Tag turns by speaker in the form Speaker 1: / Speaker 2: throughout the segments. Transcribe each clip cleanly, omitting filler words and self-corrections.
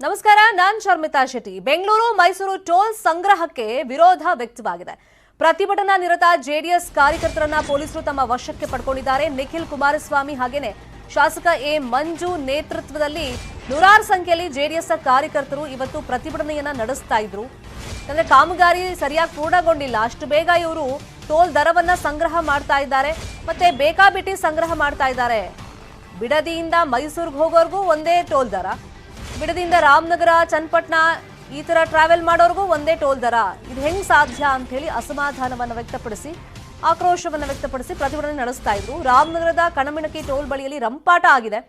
Speaker 1: ನಮಸ್ಕಾರ, ನಾನು ಶರ್ಮಿತಾ ಶೆಟ್ಟಿ. ಬೆಂಗಳೂರು ಮೈಸೂರು ಟೋಲ್ ಸಂಗ್ರಹಕ್ಕೆ ವಿರೋಧ ವ್ಯಕ್ತವಾಗಿದೆ. ಪ್ರತಿಭಟನಾ ನಿರತ ಜೆಡಿಎಸ್ ಕಾರ್ಯಕರ್ತರನ್ನ ಪೊಲೀಸರು ತಮ್ಮ ವಶಕ್ಕೆ ಪಡ್ಕೊಂಡಿದ್ದಾರೆ. ನಿಖಿಲ್ ಕುಮಾರಸ್ವಾಮಿ ಹಾಗೇನೆ ಶಾಸಕ ಎ ಮಂಜು ನೇತೃತ್ವದಲ್ಲಿ ನೂರಾರು ಸಂಖ್ಯೆಯಲ್ಲಿ ಜೆಡಿಎಸ್ ಕಾರ್ಯಕರ್ತರು ಇವತ್ತು ಪ್ರತಿಭಟನೆಯನ್ನ ನಡೆಸ್ತಾ ಇದ್ರು. ಅಂದ್ರೆ ಕಾಮಗಾರಿ ಸರಿಯಾಗಿ ಪೂರ್ಣಗೊಂಡಿಲ್ಲ, ಅಷ್ಟು ಬೇಗ ಇವರು ಟೋಲ್ ದರವನ್ನ ಸಂಗ್ರಹ ಮಾಡ್ತಾ ಇದ್ದಾರೆ, ಮತ್ತೆ ಬೇಕಾಬಿಟ್ಟಿ ಸಂಗ್ರಹ ಮಾಡ್ತಾ ಇದ್ದಾರೆ. ಬಿಡದಿಯಿಂದ ಮೈಸೂರಿಗೆ ಹೋಗೋರ್ಗೂ ಒಂದೇ ಟೋಲ್ ದರ, ಬಿಡದಿಂದ ರಾಮನಗರ ಚನ್ನಪಟ್ಟಣ ಈ ತರ ಟ್ರಾವೆಲ್ ಮಾಡೋರ್ಗೂ ಒಂದೇ ಟೋಲ್ ದರ. ಇದು ಹೆಂಗ್ ಸಾಧ್ಯ ಅಂತ ಹೇಳಿ ಅಸಮಾಧಾನವನ್ನು ವ್ಯಕ್ತಪಡಿಸಿ, ಆಕ್ರೋಶವನ್ನು ವ್ಯಕ್ತಪಡಿಸಿ ಪ್ರತಿಭಟನೆ ನಡೆಸ್ತಾ ಇದ್ರು. ರಾಮನಗರದ ಕಣಮಿಣಕಿ ಟೋಲ್ ಬಳಿಯಲ್ಲಿ ರಂಪಾಟ ಆಗಿದೆ.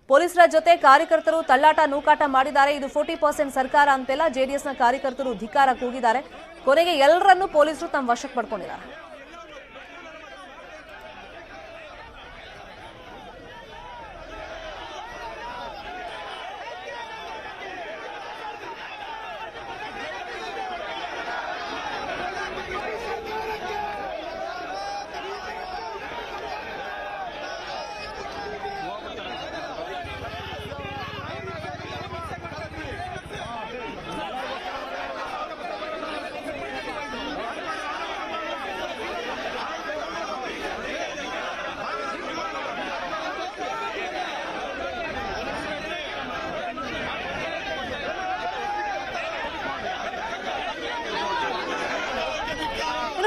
Speaker 1: ಪೊಲೀಸರ ಜೊತೆ ಕಾರ್ಯಕರ್ತರು ತಳ್ಳಾಟ ನೂಕಾಟ ಮಾಡಿದ್ದಾರೆ. ಇದು 40% ಸರ್ಕಾರ ಅಂತೆಲ್ಲ ಜೆಡಿಎಸ್ನ ಕಾರ್ಯಕರ್ತರು ಧಿಕ್ಕಾರ ಕೂಗಿದ್ದಾರೆ. ಕೊನೆಗೆ ಎಲ್ಲರನ್ನೂ ಪೊಲೀಸರು ತಮ್ಮ ವಶಕ್ಕೆ ಪಡ್ಕೊಂಡಿದ್ದಾರೆ.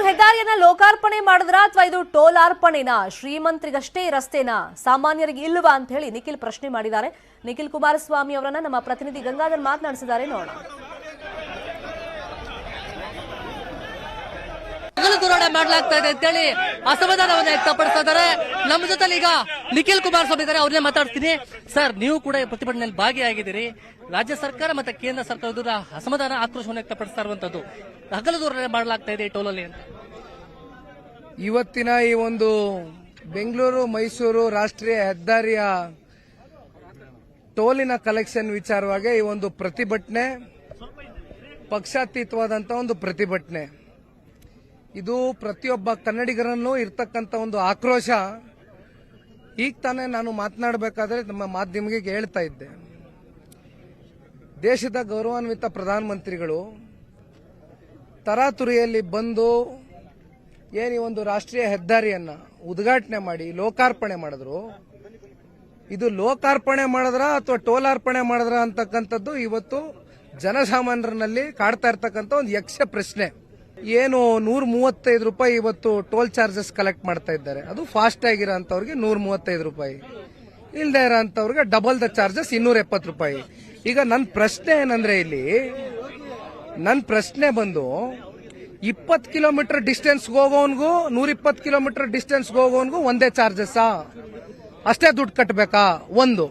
Speaker 1: ಹೆದ್ದಾರಿಯನ್ನ ಲೋಕಾರ್ಪಣೆ ಮಾಡಿದ್ರ ಅಥವಾ ಇದು ಟೋಲ್ ಅರ್ಪಣೆನಾ? ಶ್ರೀಮಂತರಿಗಷ್ಟೇ ರಸ್ತೆನಾ, ಸಾಮಾನ್ಯರಿಗೆ ಇಲ್ವಾ ಅಂತ ಹೇಳಿ ನಿಖಿಲ್ ಪ್ರಶ್ನೆ ಮಾಡಿದ್ದಾರೆ. ನಿಖಿಲ್ ಕುಮಾರಸ್ವಾಮಿ ಅವರನ್ನ ನಮ್ಮ ಪ್ರತಿನಿಧಿ ಗಂಗಾಧರ್ ಮಾತನಾಡಿಸಿದ್ದಾರೆ, ನೋಡೋಣ.
Speaker 2: ದೂರಾಟ ಮಾಡಲಾಗ್ತಾ ಇದೆ ಅಂತೇಳಿ ಅಸಮಾಧಾನವನ್ನು ವ್ಯಕ್ತಪಡಿಸ್ತಾ ಇದ್ದಾರೆ. ನಮ್ಮ ಜೊತೆ ಈಗ ನಿಖಿಲ್ ಕುಮಾರಸ್ವಾಮಿ ಇದ್ದಾರೆ, ಅವ್ರನ್ನೇ ಮಾತಾಡ್ತೀನಿ. ಸರ್, ನೀವು ಕೂಡ ಪ್ರತಿಭಟನೆಯಲ್ಲಿ ಭಾಗಿಯಾಗಿದ್ದೀರಿ. ರಾಜ್ಯ ಸರ್ಕಾರ ಮತ್ತೆ ಕೇಂದ್ರ ಸರ್ಕಾರದ ಅಸಮಾಧಾನ ಆಕ್ರೋಶವನ್ನು ವ್ಯಕ್ತಪಡಿಸ್ತಾ ಇರುವಂತದ್ದು, ಹಗಲು ದೂರಾಟ ಮಾಡಲಾಗ್ತಾ ಇದೆ ಟೋಲಲ್ಲಿ ಅಂತ.
Speaker 3: ಇವತ್ತಿನ ಈ ಒಂದು ಬೆಂಗಳೂರು ಮೈಸೂರು ರಾಷ್ಟ್ರೀಯ ಹೆದ್ದಾರಿಯ ಟೋಲಿನ ಕಲೆಕ್ಷನ್ ವಿಚಾರವಾಗಿ ಈ ಒಂದು ಪ್ರತಿಭಟನೆ ಪಕ್ಷಾತೀತವಾದಂತ ಒಂದು ಪ್ರತಿಭಟನೆ. ಇದು ಪ್ರತಿಯೊಬ್ಬ ಕನ್ನಡಿಗರನ್ನು ಇರ್ತಕ್ಕಂಥ ಒಂದು ಆಕ್ರೋಶ. ಈಗ ತಾನೇ ನಾನು ಮಾತನಾಡಬೇಕಾದ್ರೆ ನಮ್ಮ ಮಾಧ್ಯಮಕ್ಕೆ ಹೇಳ್ತಾ ಇದ್ದೆ, ದೇಶದ ಗೌರವಾನ್ವಿತ ಪ್ರಧಾನಮಂತ್ರಿಗಳು ತರಾತುರಿಯಲ್ಲಿ ಬಂದು ಏನು ಈ ಒಂದು ರಾಷ್ಟ್ರೀಯ ಹೆದ್ದಾರಿಯನ್ನ ಉದ್ಘಾಟನೆ ಮಾಡಿ ಲೋಕಾರ್ಪಣೆ ಮಾಡಿದ್ರು. ಇದು ಲೋಕಾರ್ಪಣೆ ಮಾಡಿದ್ರ ಅಥವಾ ಟೋಲಾರ್ಪಣೆ ಮಾಡಿದ್ರ ಅಂತಕ್ಕಂಥದ್ದು ಇವತ್ತು ಜನಸಾಮಾನ್ಯರಲ್ಲಿ ಕಾಡ್ತಾ ಇರ್ತಕ್ಕಂಥ ಒಂದು ಯಕ್ಷ ಪ್ರಶ್ನೆ. ಏನು 135 ರೂಪಾಯಿ ಇವತ್ತು ಟೋಲ್ ಚಾರ್ಜಸ್ ಕಲೆಕ್ಟ್ ಮಾಡ್ತಾ ಇದ್ದಾರೆ. ಅದು ಫಾಸ್ಟ್ ಆಗಿರೋ ಅಂತವ್ರಿಗೆ 135 ರೂಪಾಯಿ, ಇಲ್ಲದೆ ಇರೋ ಅಂತವ್ರಿಗೆ ಡಬಲ್ ದ ಚಾರ್ಜಸ್ 270 ರೂಪಾಯಿ. ಈಗ ನನ್ನ ಪ್ರಶ್ನೆ ಏನಂದ್ರೆ, ಇಲ್ಲಿ ನನ್ನ ಪ್ರಶ್ನೆ ಬಂದು 20 ಕಿಲೋಮೀಟರ್ ಡಿಸ್ಟೆನ್ಸ್ ಹೋಗೋನ್ಗೂ 120 ಕಿಲೋಮೀಟರ್ ಡಿಸ್ಟೆನ್ಸ್ ಹೋಗೋನ್ಗೂ ಒಂದೇ ಚಾರ್ಜಸ್ಸಾ? ಅಷ್ಟೇ ದುಡ್ಡು ಕಟ್ಟಬೇಕಾ? ಒಂದು.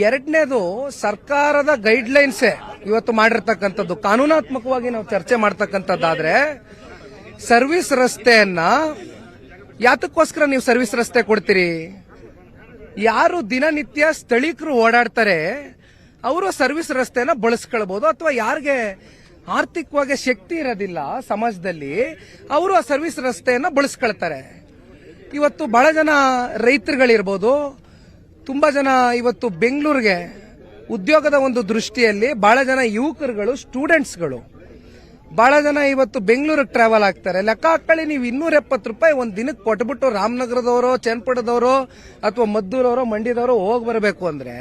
Speaker 3: ಎರಡನೇದು, ಸರ್ಕಾರದ ಗೈಡ್ಲೈನ್ಸೇ ಇವತ್ತು ಮಾಡಿರ್ತಕ್ಕಂಥದ್ದು. ಕಾನೂನಾತ್ಮಕವಾಗಿ ನಾವು ಚರ್ಚೆ ಮಾಡ್ತಕ್ಕಂಥದ್ದಾದ್ರೆ, ಸರ್ವಿಸ್ ರಸ್ತೆಯನ್ನ ಯಾತಕ್ಕೋಸ್ಕರ ನೀವು ಸರ್ವಿಸ್ ರಸ್ತೆ ಕೊಡ್ತೀರಿ? ಯಾರು ದಿನನಿತ್ಯ ಸ್ಥಳೀಕರು ಓಡಾಡ್ತಾರೆ ಅವರು ಸರ್ವಿಸ್ ರಸ್ತೆನ ಬಳಸ್ಕೊಳ್ಬಹುದು, ಅಥವಾ ಯಾರಿಗೆ ಆರ್ಥಿಕವಾಗಿ ಶಕ್ತಿ ಇರೋದಿಲ್ಲ ಸಮಾಜದಲ್ಲಿ ಅವರು ಆ ಸರ್ವಿಸ್ ರಸ್ತೆಯನ್ನ ಬಳಸ್ಕೊಳ್ತಾರೆ. ಇವತ್ತು ಬಹಳ ಜನ ರೈತರುಗಳಿರ್ಬೋದು, ತುಂಬಾ ಜನ ಇವತ್ತು ಬೆಂಗಳೂರಿಗೆ ಉದ್ಯೋಗದ ಒಂದು ದೃಷ್ಟಿಯಲ್ಲಿ ಬಹಳ ಜನ ಯುವಕರುಗಳು, ಸ್ಟೂಡೆಂಟ್ಸ್ಗಳು ಬಹಳ ಜನ ಇವತ್ತು ಬೆಂಗಳೂರಿಗೆ ಟ್ರಾವೆಲ್ ಆಗ್ತಾರೆ. ಲೆಕ್ಕ ಹಾಕೊಳ್ಳಿ, ನೀವು 270 ರೂಪಾಯಿ ಒಂದ್ ದಿನಕ್ಕೆ ಕೊಟ್ಬಿಟ್ಟು ರಾಮನಗರದವರು, ಚನ್ನಪಟ್ಟಣದವರು ಅಥವಾ ಮದ್ದೂರವರು, ಮಂಡ್ಯದವರು ಹೋಗಿ ಬರಬೇಕು ಅಂದ್ರೆ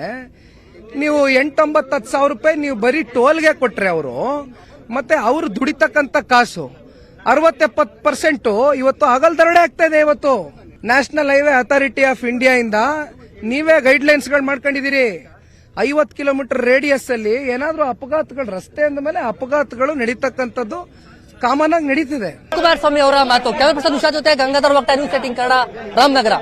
Speaker 3: ನೀವು 8-9-10 ಸಾವಿರ ರೂಪಾಯಿ ನೀವು ಬರೀ ಟೋಲ್ಗೆ ಕೊಟ್ರೆ ಅವರು, ಮತ್ತೆ ಅವರು ದುಡಿತಕ್ಕಂತ ಕಾಸು 60-70% ಇವತ್ತು ಹಗಲ್ ದರೋಡೆ ಆಗ್ತಾ ಇದೆ. ಇವತ್ತು national highway authority of India ಇಂದ ನೀವೇ ಗೈಡ್ಲೈನ್ಸ್ ಗಳು ಮಾಡ್ಕೊಂಡಿದ್ದೀರಿ. 50 ಕಿಲೋಮೀಟರ್ ರೇಡಿಯಸ್ ಅಲ್ಲಿ ಏನಾದ್ರೂ ಅಪಘಾತಗಳು, ರಸ್ತೆ ಅಂದ ಮೇಲೆ ಅಪಘಾತಗಳು ನಡೀತಕ್ಕಂಥದ್ದು ಕಾಮನ್ ಆಗಿ ನಡೀತಿದೆ.
Speaker 2: ಕುಮಾರಸ್ವಾಮಿ ಅವರ ಮಾತು. ಕ್ಯಾಮರಾ ಪರ್ಸನ್ ಉಷಾ ಜೊತೆ ಗಂಗಾಧರ್ ವಕ್ತ, ನ್ಯೂಸ್ 18 ಕನ್ನಡ, ರಾಮನಗರ.